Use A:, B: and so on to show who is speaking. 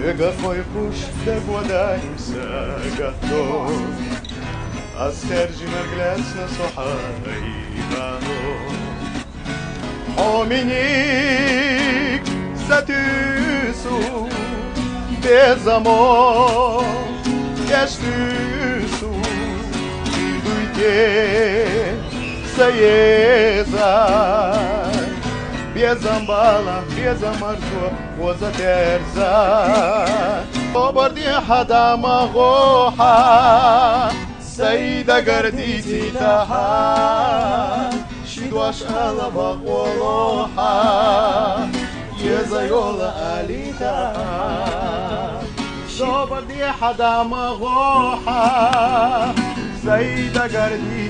A: Lega foi push de guadaimsa gatto Askerji merglesna sohaibano Hominik satusu Bezamor Gestusu Duite Sayeza Biezambala, Biezamarzo, Waza terza Obardi hada magoha Sayida garditi taha Shidwash ala bagwaloha Yeza yola alitaha Obardi hada magoha Sayida garditi